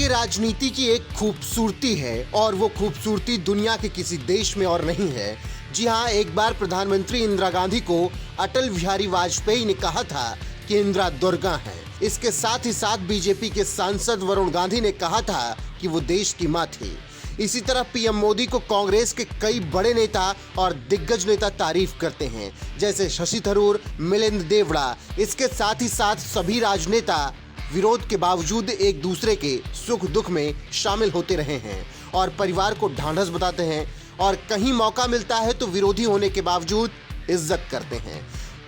राजनीति की एक खूबसूरती है और वो खूबसूरती दुनिया के किसी देश में और नहीं है। जी हाँ, एक बार प्रधानमंत्री इंदिरा गांधी को अटल बिहारी वाजपेयी ने कहा था कि इंदिरा दुर्गा है। इसके साथ ही साथ बीजेपी के सांसद वरुण गांधी ने कहा था कि वो देश की मां थी। इसी तरह पीएम मोदी को कांग्रेस के कई बड़े नेता और दिग्गज नेता तारीफ करते हैं, जैसे शशि थरूर, मिलिंद देवड़ा। इसके साथ ही साथ सभी राजनेता विरोध के बावजूद एक दूसरे के सुख दुख में शामिल होते रहे हैं और परिवार को ढांढस बताते हैं, और कहीं मौका मिलता है तो विरोधी होने के बावजूद इज्जत करते हैं,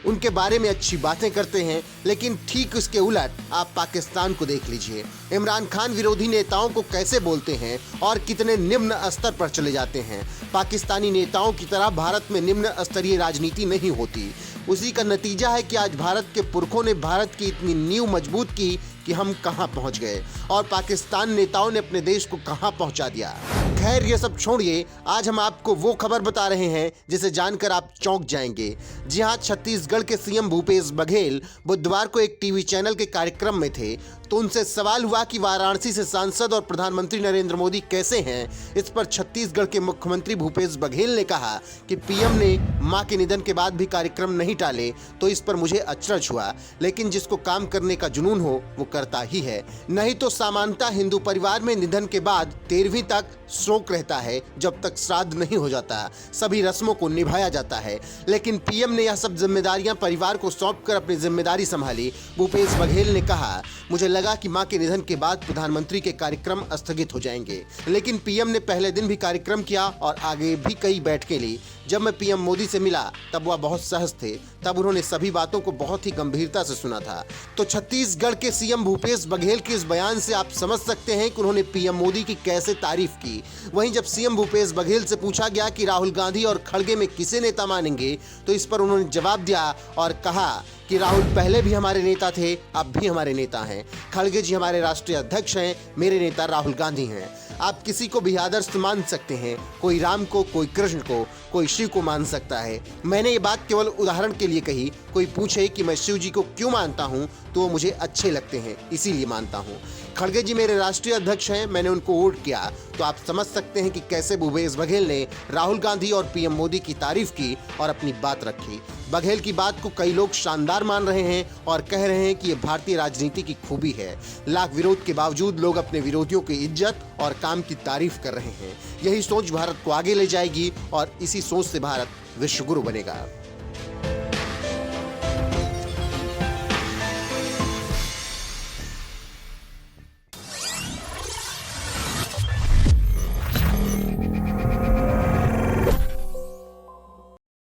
उनके बारे में अच्छी बातें करते हैं। लेकिन ठीक उसके उलट आप पाकिस्तान को देख लीजिए। इमरान खान विरोधी नेताओं को कैसे बोलते हैं और कितने निम्न स्तर पर चले जाते हैं। पाकिस्तानी नेताओं की तरह भारत में निम्न स्तरीय राजनीति नहीं होती। उसी का नतीजा है कि आज भारत के पुरखों ने भारत की इतनी नींव मजबूत की कि हम कहां पहुंच गए और पाकिस्तान नेताओं ने अपने देश को कहां पहुंचा दिया। खैर, ये सब छोड़िए, आज हम आपको वो खबर बता रहे हैं जिसे जानकर आप चौंक जाएंगे। जी हां, छत्तीसगढ़ के सीएम भूपेश बघेल बुधवार को एक टीवी चैनल के कार्यक्रम में थे तो उनसे सवाल हुआ कि वाराणसी से सांसद और प्रधानमंत्री नरेंद्र मोदी कैसे हैं। इस पर छत्तीसगढ़ के मुख्यमंत्री भूपेश बघेल ने कहा कि पीएम ने मां के निधन के बाद भी कार्यक्रम नहीं टाले तो इस पर मुझे अचरज हुआ, लेकिन जिसको काम करने का जुनून हो वो करता ही है। नहीं तो सामान्यतः हिंदू परिवार में निधन के बाद 13वीं तक शोक रहता है, जब तक श्राद्ध नहीं हो जाता। सभी रस्मों को निभाया जाता है, लेकिन पीएम ने यह सब जिम्मेदारियां परिवार को सौंपकर अपनी जिम्मेदारी संभाली। भूपेश बघेल ने कहा, मुझे लगा कि मां के निधन के बाद प्रधानमंत्री के कार्यक्रम स्थगित हो जाएंगे, लेकिन पीएम ने पहले दिन भी कार्यक्रम किया और आगे भी कई बैठकें ली। जब मैं पीएम मोदी से मिला तब वह बहुत सहज थे, तब उन्होंने सभी बातों को बहुत ही गंभीरता से सुना था। तो छत्तीसगढ़ के सीएम भूपेश बघेल के इस बयान से आप समझ सकते हैं कि उन्होंने पीएम मोदी की कैसे तारीफ की। वहीं जब सीएम भूपेश बघेल से पूछा गया कि राहुल गांधी और खड़गे में किसे नेता मानेंगे तो इस पर उन्होंने जवाब दिया और कहा कि राहुल पहले भी हमारे नेता थे, अब भी हमारे नेता हैं। खड़गे जी हमारे राष्ट्रीय अध्यक्ष हैं, मेरे नेता राहुल गांधी हैं। आप किसी को भी आदर्श मान सकते हैं, कोई राम को, कोई कृष्ण को, कोई शिव को मान सकता है। मैंने ये बात केवल उदाहरण के लिए कही। कोई पूछे कि मैं शिव जी को क्यों मानता हूँ तो वो मुझे अच्छे लगते हैं, इसीलिए मानता हूँ। खड़गे जी मेरे राष्ट्रीय अध्यक्ष हैं, मैंने उनको वोट किया। तो आप समझ सकते हैं कि कैसे भूपेश बघेल ने राहुल गांधी और पीएम मोदी की तारीफ की और अपनी बात रखी। बघेल की बात को कई लोग शानदार मान रहे हैं और कह रहे हैं कि ये भारतीय राजनीति की खूबी है। लाख विरोध के बावजूद लोग अपने विरोधियों की इज्जत और काम की तारीफ कर रहे हैं। यही सोच भारत को आगे ले जाएगी और इसी सोच से भारत विश्व गुरु बनेगा।